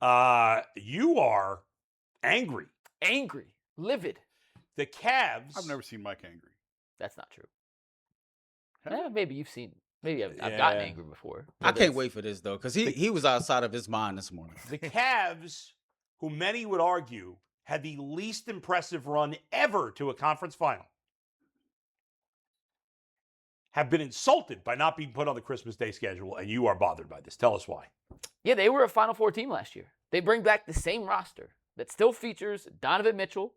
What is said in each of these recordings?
You are angry. Angry. Livid. The Cavs. I've never seen Mike angry. That's not true. Have you? Maybe you've seen. Maybe I've Yeah. gotten angry before. I can't wait for this, though, because he was outside of his mind this morning. The Cavs, who many would argue had the least impressive run ever to a conference final, have been insulted by not being put on the Christmas Day schedule, and you are bothered by this. Tell us why. Yeah, they were a Final Four team last year. They bring back the same roster that still features Donovan Mitchell,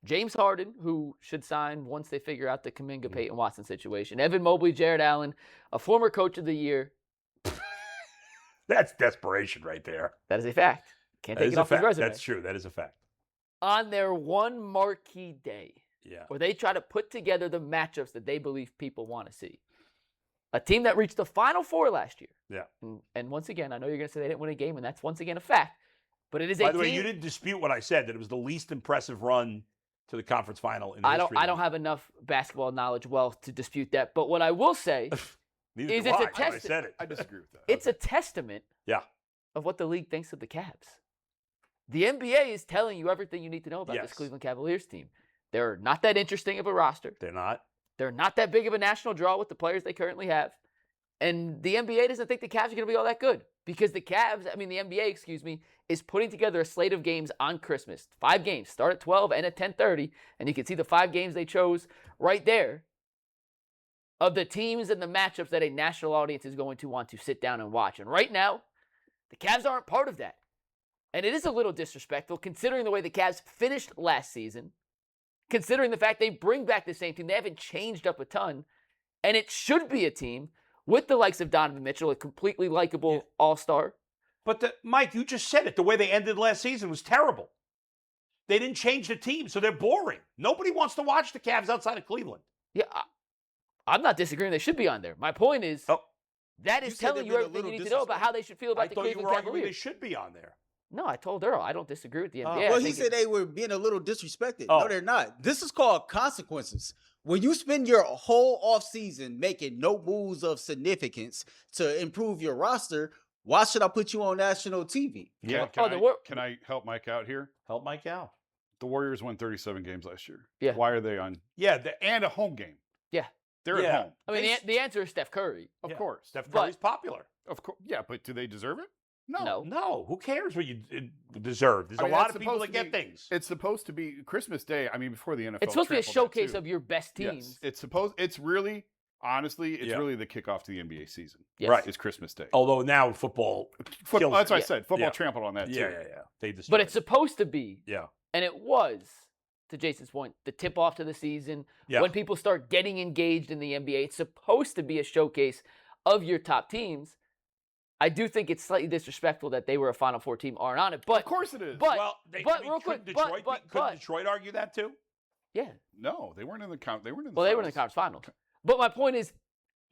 James Harden, who should sign once they figure out the Kuminga Peyton Watson situation, Evan Mobley, Jared Allen, a former coach of the year. That's desperation right there. That is a fact. Can't That take is it a off his fact. resume. That's true. That is a fact. On their one marquee day, Yeah. where they try to put together the matchups that they believe people want to see. A team that reached the Final Four last year. Yeah. And once again, I know you're going to say they didn't win a game, and that's once again a fact. But it is a By the way, team. you didn't dispute what I said, that it was the least impressive run to the conference final in the history of the I don't league. have enough basketball knowledge to dispute that. But what I will say Neither is do it's a I, but I test- said it. I disagree with that. it's a testament Yeah. of what the league thinks of the Cavs. The NBA is telling you everything you need to know about Yes. this Cleveland Cavaliers team. They're not that interesting of a roster. They're not. They're not that big of a national draw with the players they currently have. And the NBA doesn't think the Cavs are going to be all that good because the NBA, is putting together a slate of games on Christmas. 5 games, start at 12 and at 10:30, and you can see the 5 games they chose right there of the teams and the matchups that a national audience is going to want to sit down and watch. And right now, the Cavs aren't part of that. And it is a little disrespectful considering the way the Cavs finished last season, considering the fact they bring back the same team. They haven't changed up a ton. And it should be a team with the likes of Donovan Mitchell, a completely likable all-star. But, Mike, you just said it. The way they ended last season was terrible. They didn't change the team, so they're boring. Nobody wants to watch the Cavs outside of Cleveland. Yeah, I'm not disagreeing they should be on there. My point is, Oh. that You is said telling they've you been a everything you little need to know about how they should feel I about the thought you Cleveland were arguing they Cavaliers. should be on there. No, I told Earl I don't disagree with the NBA. Oh. I Well, he think said they were being a little disrespected. Oh. No, they're not. This is called consequences. When you spend your whole offseason making no moves of significance to improve your roster, why should I put you on national TV? Yeah. Can I help Mike out here? Help Mike out. The Warriors won 37 games last year. Yeah. Why are they on? Yeah. And a home game. Yeah. They're Yeah. at home. I mean, They- the answer is Steph Curry. Of course. Steph But- Curry's popular. Of course. Yeah, but do they deserve it? No. No, who cares what you deserve? There's I mean, a lot that's of people that supposed get to be- things. It's supposed to be Christmas Day. I mean, before the NFL. It's supposed to be a trampled that, showcase too. of your best teams. Yes, it's really, honestly, it's Yeah. really the kickoff to the NBA season. Yes. Right. It's Christmas Day. Although now football Football, kills that's what I Yeah. said. Football Yeah. trampled on that too. Yeah. They destroy But it's it. supposed to be, Yeah. and it was, to Jason's point, the tip-off to the season. Yeah. When people start getting engaged in the NBA, it's supposed to be a showcase of your top teams. I do think it's slightly disrespectful that they were a Final Four team aren't on it. But Of course it is. But Well, real quick, couldn't but- Detroit argue that too? yeah, No, they weren't in the count. They weren't in the. well, they were in the finals. conference finals. But my point is,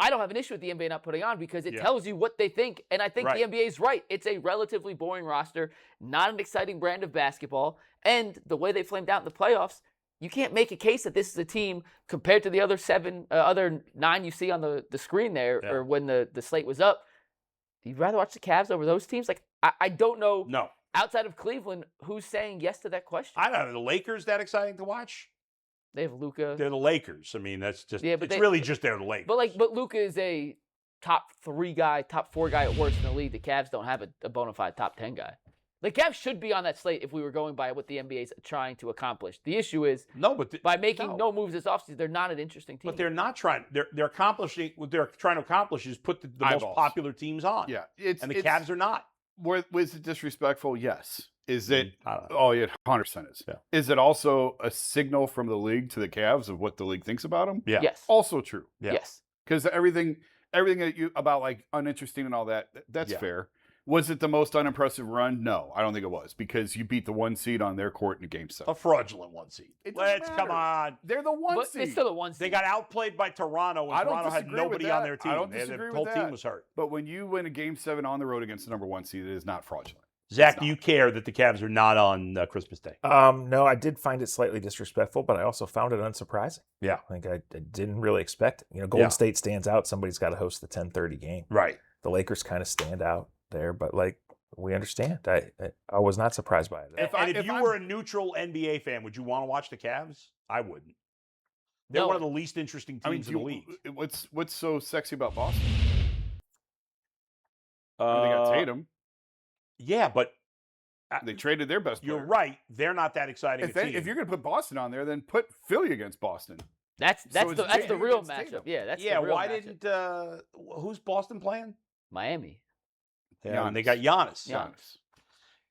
I don't have an issue with the NBA not putting on because it Yeah. tells you what they think. And I think Right. the NBA is right. It's a relatively boring roster, not an exciting brand of basketball. And the way they flamed out in the playoffs, you can't make a case that this is a team compared to the other other 9 you see on the screen there, Yeah. or when the slate was up. You'd rather watch the Cavs over those teams? Like, I don't know, No. outside of Cleveland, who's saying yes to that question. I don't know. The Lakers that exciting to watch? They have Luka. They're the Lakers. I mean, that's just Yeah, but it's really just they're the Lakers. But Luka is a top 3 guy, top 4 guy at worst in the league. The Cavs don't have a bona fide top 10 guy. The Cavs should be on that slate if we were going by what the NBA is trying to accomplish. The issue is, no, but by making no moves this offseason, they're not an interesting team. But they're not trying. They're accomplishing what they're trying to accomplish is put the most Eyeballs. popular teams on. Yeah, and the Cavs are not. Was it disrespectful? Yes. Is it? I don't know. Oh, yeah, 100% is. Yeah. Is it also a signal from the league to the Cavs of what the league thinks about them? Yeah. Yes. Also true. Yeah. Yes. Because everything that you about like uninteresting and all that, that's Yeah. fair. Was it the most unimpressive run? No, I don't think it was because you beat the 1 seed on their court in a game 7. A fraudulent 1 seed. It doesn't Let's matter. come on. They're the 1 But seed. it's still a 1 They seed. got outplayed by Toronto, and I don't Toronto had disagree with nobody on that. their team. I don't They had disagree the with whole team that. was hurt. But when you win a game 7 on the road against the number 1 seed, it is not fraudulent. Zach, do you care that the Cavs are not on Christmas Day? No, I did find it slightly disrespectful, but I also found it unsurprising. Yeah. Like I didn't really expect it. Golden Yeah. State stands out. Somebody's got to host the 10:30 game. Right. The Lakers kind of stand out there, but like We understand. I was not surprised by it. If you were a neutral NBA fan, would you want to watch the Cavs? I wouldn't. They're No. one of the least interesting teams in the league. What's so sexy about Boston? They got Tatum. Yeah, but They traded their best player. you're right. They're not that exciting a team. If you're going to put Boston on there, then put Philly against Boston. That's So it's the Tatum real against matchup. Tatum. Yeah, that's yeah, the real why matchup. didn't who's Boston playing? Miami? Yeah, and they got Giannis. Giannis.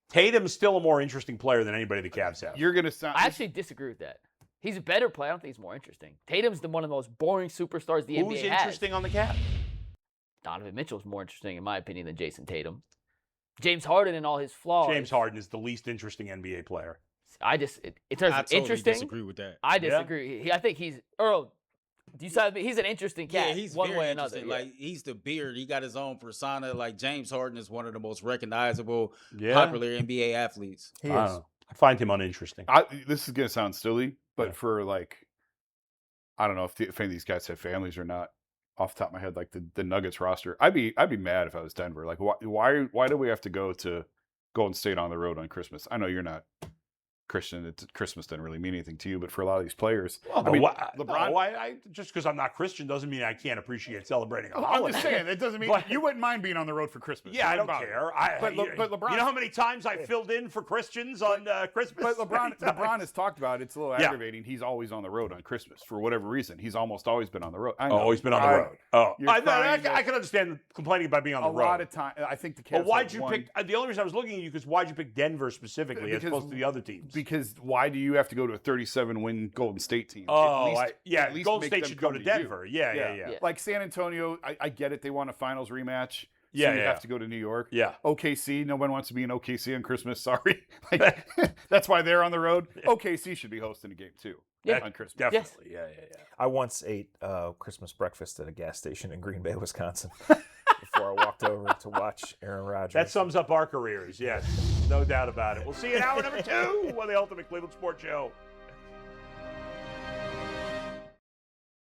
Tatum's still a more interesting player than anybody the Cavs have. You're going to sound. I actually disagree with that. He's a better player. I don't think he's more interesting. Tatum's one of the most boring superstars the Who's NBA has. interesting on the Cavs? Donovan Mitchell's more interesting, in my opinion, than Jason Tatum. James Harden and all his flaws. James Harden is the least interesting NBA player. In terms I of totally interesting, disagree with that. I disagree. I think he's Earl. Do you side with me? He's an interesting cat. Yeah, he's one very way or another. interesting. Yeah. Like he's the beard. He got his own persona. Like James Harden is one of the most recognizable, Yeah. popular NBA athletes. He I don't is. know. I find him uninteresting. This is going to sound silly, but Yeah. for I don't know if any of these guys have families or not. Off the top of my head, like the Nuggets roster, I'd be mad if I was Denver. Like, why do we have to go to Golden State on the road on Christmas? I know you're not Christian. Christmas doesn't really mean anything to you, but for a lot of these players, Well, I mean, LeBron. Just because I'm not Christian doesn't mean I can't appreciate celebrating a I'm holiday. just saying, it doesn't mean But- you wouldn't mind being on the road for Christmas. Yeah, I It don't wouldn't bother care. you. But LeBron, you know how many times I filled in for Christians on Christmas? but Many times. LeBron has talked about it. It's a little Yeah. aggravating. He's always on the road on Christmas for whatever reason. He's almost always been on the road. I know. Oh, he's been on the road. Oh, you're I crying that- can understand complaining about being on A the road. lot of time. I think the Cavs. But why'd have you won pick? The only reason I was looking at you because why'd you pick Denver specifically as Because- opposed to the other teams? Because why do you have to go to a 37-win Golden State team? Oh, At least Golden make State them should go come to you. Denver. Yeah. Yeah. Like San Antonio, I get it. They want a finals rematch. Yeah, so you yeah. have to go to New York. Yeah. OKC, no one wants to be in OKC on Christmas. Sorry. Like, that's why they're on the road. OKC should be hosting a game too Yeah. on Christmas. Definitely. Yeah. I once ate Christmas breakfast at a gas station in Green Bay, Wisconsin, before I walked over to watch Aaron Rodgers. That sums up our careers. Yes, no doubt about it. We'll see you in hour number 2 on the Ultimate Cleveland Sports Show.